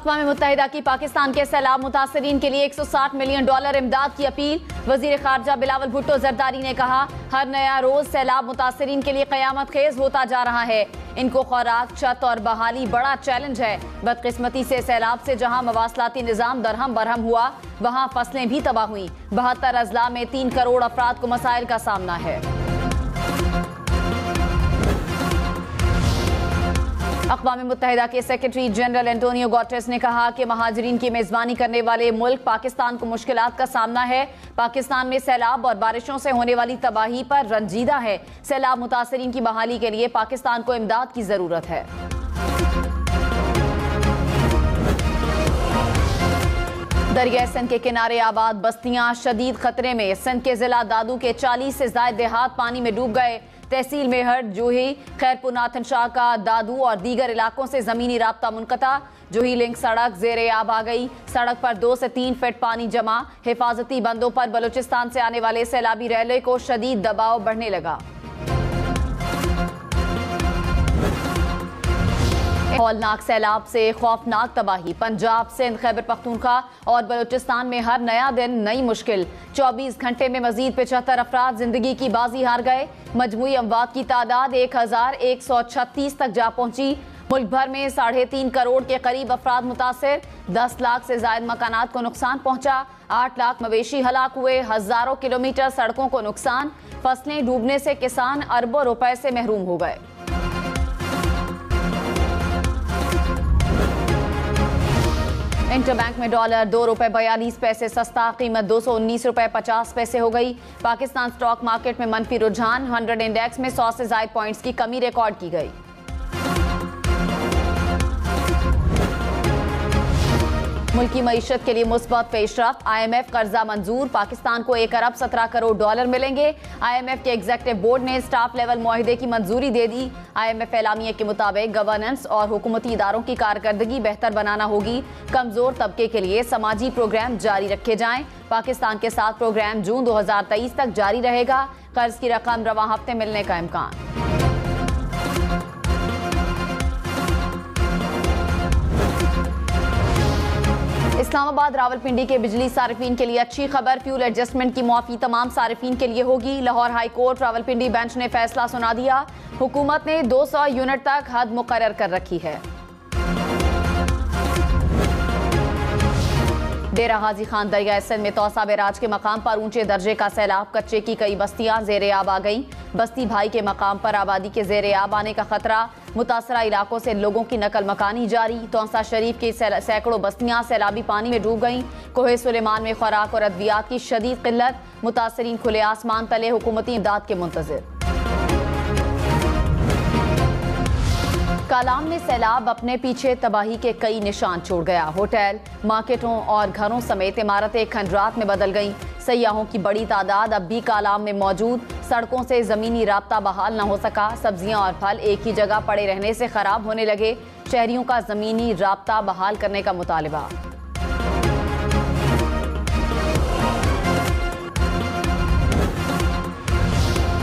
अक़वाम मुत्तहिदा की पाकिस्तान के सैलाब मुतासरीन के लिए $160 मिलियन इमदाद की अपील। वज़ीर ख़ारजा बिलावल भुट्टो जरदारी ने कहा, हर नया रोज़ सैलाब मुतासरीन के लिए क़यामत खेज़ होता जा रहा है। इनको खुराक, छत और बहाली बड़ा चैलेंज है। बदकिस्मती से सैलाब से जहां मवासलाती निज़ाम दरहम बरहम हुआ, वहां फसलें भी तबाह हुई। 72 अजला में 3 करोड़ अफराद को मसाइल का सामना है। अक़वाम मुत्तहिदा के सेक्रेटरी जनरल एंटोनियो गुटेरेस ने कहा कि महाजरीन की मेज़बानी करने वाले मुल्क पाकिस्तान को मुश्किलात का सामना है। पाकिस्तान में सैलाब और बारिशों से होने वाली तबाही पर रंजीदा है। सैलाब मुतासरीन की बहाली के लिए पाकिस्तान को इमदाद की ज़रूरत है। दरिया सिंध के किनारे आबाद बस्तियां शदीद खतरे में। सिंध के जिला दादू के 40 से ज़ायद देहात पानी में डूब गए। तहसील मेहर, जूही, खैरपुर, नाथन शाह का दादू और दीगर इलाकों से ज़मीनी राब्ता मुनक़ता। जूही लिंक सड़क ज़ेरे आब आ गई। सड़क पर 2 से 3 फीट पानी जमा। हिफाजती बंदों पर बलूचिस्तान से आने वाले सैलाबी रैले को शदीद दबाव बढ़ने लगा। हौलनाक सैलाब से खौफनाक तबाही। पंजाब, सिंध, खैबर पख्तूनख्वा और बलूचिस्तान में हर नया दिन नई मुश्किल। 24 घंटे में मजीद 75 अफराद जिंदगी की बाजी हार गए। मजमूई अमवात की तादाद 1136 तक जा पहुंची। मुल्क भर में 3.5 करोड़ के करीब अफराद मुतासिर। 10 लाख से जायद मकानात को नुकसान पहुंचा। 8 लाख मवेशी हलाक हुए। हजारों किलोमीटर सड़कों को नुकसान। फसलें डूबने से किसान अरबों रुपए से महरूम हो गए। इंटरबैंक में डॉलर $2.42 सस्ता। कीमत $219.50 हो गई। पाकिस्तान स्टॉक मार्केट में मनफी रुझान। 100 इंडेक्स में 100 से ज़ायद पॉइंट्स की कमी रिकॉर्ड की गई। मुल्की मईशत के लिए मुस्बत पेशरफ्त। IMF कर्जा मंजूर। पाकिस्तान को 1 अरब 17 करोड़ डॉलर मिलेंगे। IMF के एग्जीक्यूटिव बोर्ड ने स्टाफ लेवल मुआहिदे की मंजूरी दे दी। IMF एलामिया के मुताबिक गवर्नेंस और हुकूमती इदारों की कारकर्दगी बेहतर बनाना होगी। कमजोर तबके के लिए समाजी प्रोग्राम जारी रखे जाएं। पाकिस्तान के साथ प्रोग्राम जून 2023 तक जारी रहेगा। कर्ज की रकम रवां हफ्ते मिलने का इम्कान। इस्लामाबाद रावलपिंडी के बिजली सारिफीन के लिए अच्छी खबर। फ्यूल एडजस्टमेंट की मुआफी तमाम सारिफीन के लिए होगी। Lahore high court Rawalpindi bench ने फैसला सुना दिया। हुकूमत ने 200 यूनिट तक हद मुकर्रर कर रखी है। डेरा गाजी खान दरिया सिंध में तौसा बैराज के मकाम पर ऊंचे दर्जे का सैलाब। कच्चे की कई बस्तियां ज़ेरे आब आ गईं। बस्ती भाई के मकाम पर आबादी के ज़ेरे आब आने का खतरा। मुतासरा इलाकों से लोगों की नकल मकानी जारी। तौसा शरीफ की सैकड़ों बस्तियां सैलाबी पानी में डूब गईं। कोहे सुलेमान में खुराक और अद्वियात की शदीद किल्लत। मुतासरीन खुले आसमान तले हुकूमती इमदाद के मुंतज़िर। कालाम में सैलाब अपने पीछे तबाही के कई निशान छोड़ गया। होटल, मार्केटों और घरों समेत इमारतें खंडरात में बदल गईं। सयाहों की बड़ी तादाद अब भी कालाम में मौजूद। सड़कों से ज़मीनी राब्ता बहाल न हो सका। सब्जियां और फल एक ही जगह पड़े रहने से खराब होने लगे। शहरियों का ज़मीनी राब्ता बहाल करने का मुतालिबा।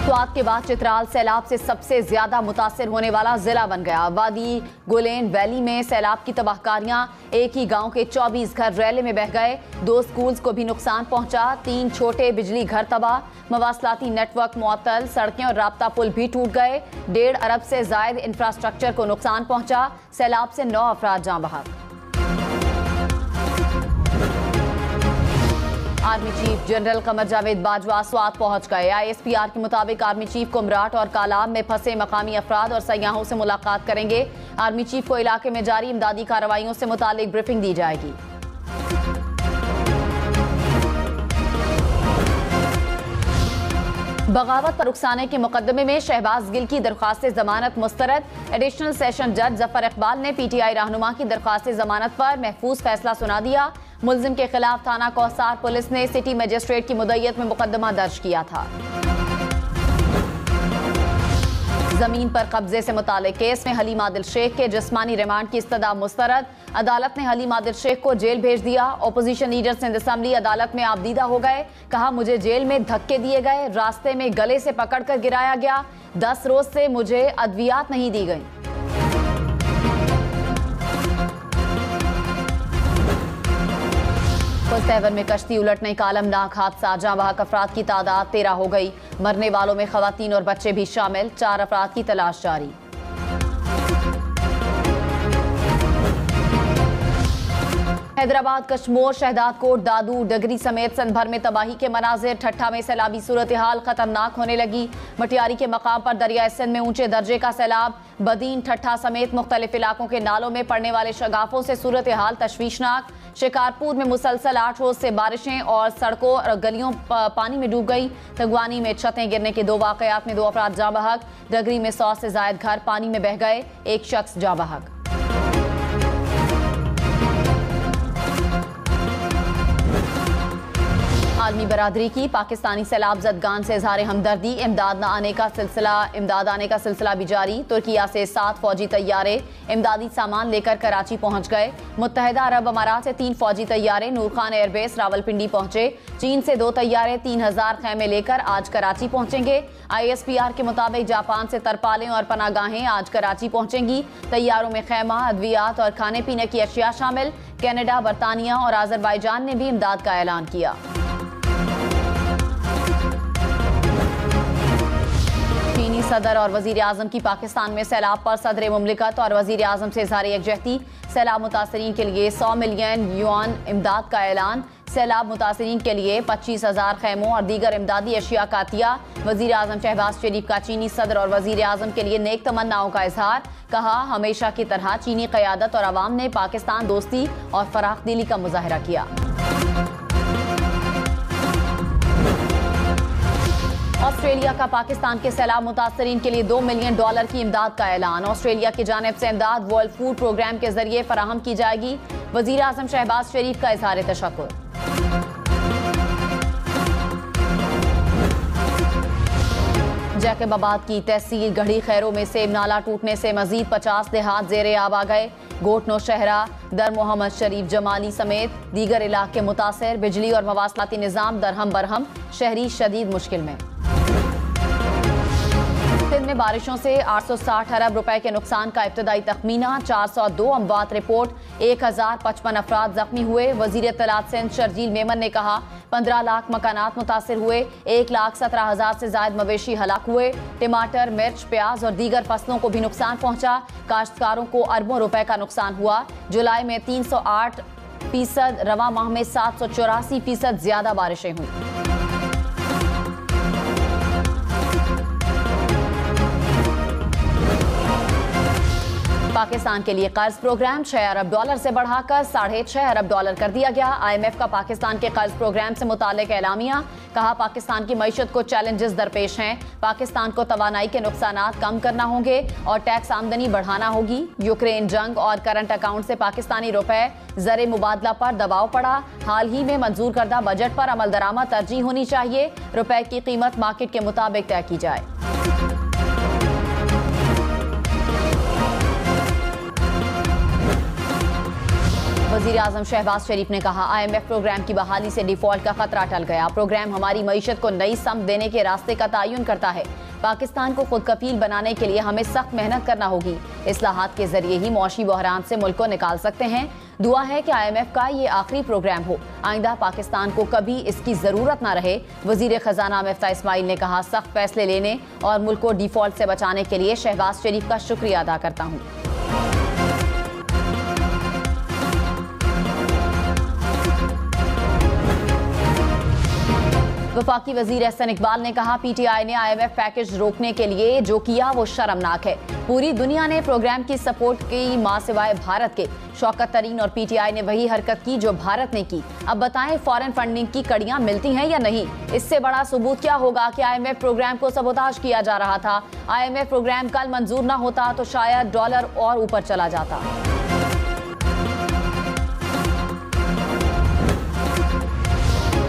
स्वात के बाद चित्राल सैलाब से सबसे ज्यादा मुतासिर होने वाला जिला बन गया। वादी गुलेन वैली में सैलाब की तबाहकारियां। एक ही गांव के 24 घर रैले में बह गए। 2 स्कूल्स को भी नुकसान पहुंचा। 3 छोटे बिजली घर तबाह। मवासलाती नेटवर्क मुअत्तल। सड़कें और राब्ता पुल भी टूट गए। 1.5 अरब से जायद इंफ्रास्ट्रक्चर को नुकसान पहुंचा। सैलाब से 9 अफराद जाँ बहक। Army chief general Qamar Javed Bajwa Swat पहुंच गए। ISPR के मुताबिक आर्मी चीफ कुमराट और कालाम में फंसे मकामी अफराद और सयाहों से मुलाकात करेंगे। आर्मी चीफ को इलाके में जारी इमदादी कार्रवाइयों से मुतालिक ब्रीफिंग दी जाएगी। बगावत पर उकसाने के मुकदमे में शहबाज गिल की दरख्वास्त जमानत मुस्तरद। एडिशनल सेशन जज जफर इकबाल ने PTI रहनुमा की दरख्वास्त जमानत पर महफूज फैसला सुना दिया। मुल्जिम के खिलाफ थाना कौसार पुलिस ने सिटी मजिस्ट्रेट की मुद्दत में मुकदमा दर्ज किया था। जमीन पर कब्जे से मुतालिक केस में हलीम आदिल शेख के जिस्मानी रिमांड की इस्तदा मुस्तरद। अदालत ने हलीम आदिल शेख को जेल भेज दिया। अपोजिशन लीडर सिंध असेंबली अदालत में आबदीदा हो गए। कहा, मुझे जेल में धक्के दिए गए, रास्ते में गले से पकड़कर गिराया गया। 10 रोज से मुझे अद्वियात नहीं दी गई। मुस्तहवन में कश्ती उलटने का अलमनाक हादसा, जहां बहक अफराद की तादाद 13 हो गई। मरने वालों में खवातीन और बच्चे भी शामिल। 4 अफराद की तलाश जारी। हैदराबाद, कश्मोर, शहदादकोट, दादू, डगरी समेत सिंध भर में तबाही के मनाजिर। ठट्ठा में सैलाबी सूरत हाल खतरनाक होने लगी। मटियारी के मकाम पर दरिया सिंध में ऊंचे दर्जे का सैलाब। बदीन, ठट्ठा समेत मुख्तलिफ इलाकों के नालों में पड़ने वाले शगाफों से सूरत हाल तशवीशनाक। शिकारपुर में मुसलसल 8 रोज से बारिशें और सड़कों और गलियों पानी में डूब गई। तगवानी में छतें गिरने के 2 वाकयात में 2 अफराद जाँ बहक। डगरी में 100 से जायद घर पानी में बह गए। 1 शख्स जाँ बहक। आलमी बरादरी की पाकिस्तानी सैलाब ज़दगान से इज़हार हमदर्दी। इमदाद आने का सिलसिला भी जारी। तुर्किया से 7 फौजी तैयारे इमदादी सामान लेकर कराची पहुंच गए। मुत्तहिदा अरब अमारात से 3 फौजी तैयारे नूर खान एयरबेस रावलपिंडी पहुंचे। चीन से 2 तैयारे 3000 खैमे लेकर आज कराची पहुंचेंगे। ISPR के मुताबिक जापान से तरपालें और पनागाहें आज कराची पहुंचेंगी। तैयारों में खैमा, अद्वियात और खाने पीने की अशिया शामिल। कनाडा, बरतानिया और आज़रबाईजान ने भी इमदाद का ऐलान किया। चीनी सदर और वजीर आजम की पाकिस्तान में सैलाब पर सदर मुमलिकत और वजीर आजम से इज़हार यकजहती। सैलाब मुतासरीन के लिए 100 मिलियन युआन इमदाद का ऐलान। सैलाब मुतासरीन के लिए 25,000 खैमों और दीगर इमदादी अशिया का अतिया। वजीर आजम शहबाज शरीफ का चीनी सदर और वजीर आजम के लिए नेक तमन्नाओं का इजहार। कहा, हमेशा की तरह चीनी क़यादत और अवाम ने पाकिस्तान दोस्ती और फराख दिली का मुजाहरा किया। ऑस्ट्रेलिया का पाकिस्तान के सैलाब मुतासरीन के लिए $2 मिलियन की इमदाद का ऐलान। ऑस्ट्रेलिया की जानिब से इमदाद वर्ल्ड फूड प्रोग्राम के जरिए फराहम की जाएगी। वजीर आजम शहबाज शरीफ का इजहार तशक्कुर। जैकबाबाद की तहसील गढ़ी खैरों में सेब नाला टूटने से मजीद 50 देहात ज़ेरे आब आ गए। गोटनो शहरा, दर मोहम्मद शरीफ जमाली समेत दीगर इलाके मुतासर। बिजली और मवासलाती निज़ाम दरहम बरहम। शहरी शदीद मुश्किल में। सिंध में बारिशों से 860 अरब रुपए के नुकसान का इब्तदाई तखमीना। 402 अमवात रिपोर्ट। 1055 अफराद जख्मी हुए। वजीर इत्तलात सिंध शर्जील मेमन ने कहा, 15 लाख मकानात मुतासिर हुए। 1,17,000 से ज्यादा मवेशी हलाक हुए। टमाटर, मिर्च, प्याज और दीगर फसलों को भी नुकसान पहुंचा। काश्तकारों को अरबों रुपए का नुकसान हुआ। जुलाई में 308%, रवा माह में 784% ज्यादा बारिशें हुई। पाकिस्तान के लिए कर्ज प्रोग्राम $6 अरब से बढ़ाकर $6.5 अरब कर दिया गया। IMF का पाकिस्तान के कर्ज प्रोग्राम से मुतालिक एलामिया। कहा, पाकिस्तान की मईशत को चैलेंजेस दरपेश हैं। पाकिस्तान को तवानाई के नुकसानात कम करना होंगे और टैक्स आमदनी बढ़ाना होगी। यूक्रेन जंग और करंट अकाउंट से पाकिस्तानी रुपए ज़र मुबादला पर दबाव पड़ा। हाल ही में मंजूर करदा बजट पर अमल दरामद तरजीह होनी चाहिए। रुपए की कीमत मार्केट के मुताबिक तय की जाए। वजीर आजम शहबाज शरीफ ने कहा, IMF प्रोग्राम की बहाली से डिफॉल्ट का खतरा टल गया। प्रोग्राम हमारी मईशत को नई समत देने के रास्ते का तयन करता है। पाकिस्तान को खुद कफील बनाने के लिए हमें सख्त मेहनत करना होगी। इस्लाहात के जरिए ही मौशी बहरान से मुल्क को निकाल सकते हैं। दुआ है कि IMF का ये आखिरी प्रोग्राम हो। आइंदा पाकिस्तान को कभी इसकी जरूरत ना रहे। वजीर खजाना मिफ्ता इस्माइल ने कहा, सख्त फैसले लेने और मुल्क को डिफॉल्ट से बचाने के लिए शहबाज शरीफ का शुक्रिया अदा करता हूँ। वफाकी वजीर एहसन इकबाल ने कहा, PTI ने IMF पैकेज रोकने के लिए जो किया वो शर्मनाक है। पूरी दुनिया ने प्रोग्राम की सपोर्ट की, मां सिवाय भारत के। शौकत तरीन और PTI ने वही हरकत की जो भारत ने की। अब बताएं, फॉरेन फंडिंग की कड़ियां मिलती हैं या नहीं? इससे बड़ा सबूत क्या होगा कि IMF प्रोग्राम को सबोताज किया जा रहा था। IMF प्रोग्राम कल मंजूर ना होता तो शायद डॉलर और ऊपर चला जाता।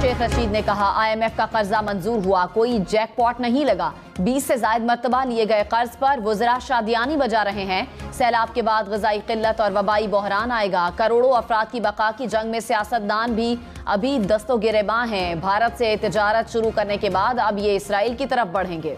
शेख रशीद ने कहा, IMF का कर्जा मंजूर हुआ, कोई जैकपॉट नहीं लगा। 20 से ज्यादा मरतबा लिए गए कर्ज पर वज़रा शादियानी बजा रहे हैं। सैलाब के बाद ग़िज़ाई क़िल्लत और वबाई बहरान आएगा। करोड़ों अफराद की बका की जंग में सियासतदान भी अभी दस्तो गिरेबां हैं। भारत से तिजारत शुरू करने के बाद अब ये इसराइल की तरफ बढ़ेंगे।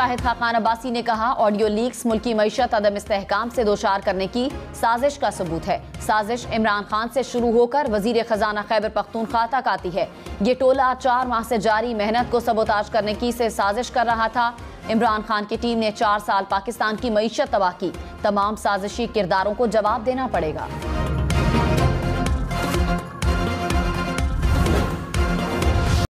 शाहिद खाकान अब्बासी ने कहा, ऑडियो लीक्स मुल्की मईशत अदम इस्तेहकाम से दोचार करने की साजिश का सबूत है। साजिश इमरान खान से शुरू होकर वजीर खजाना खैबर पख्तूनख्वा तक आती है। ये टोला 4 माह से जारी मेहनत को सबोताज करने की से साजिश कर रहा था। इमरान खान की टीम ने 4 साल पाकिस्तान की मईशत तबाह की। तमाम साजिशी किरदारों को जवाब देना पड़ेगा।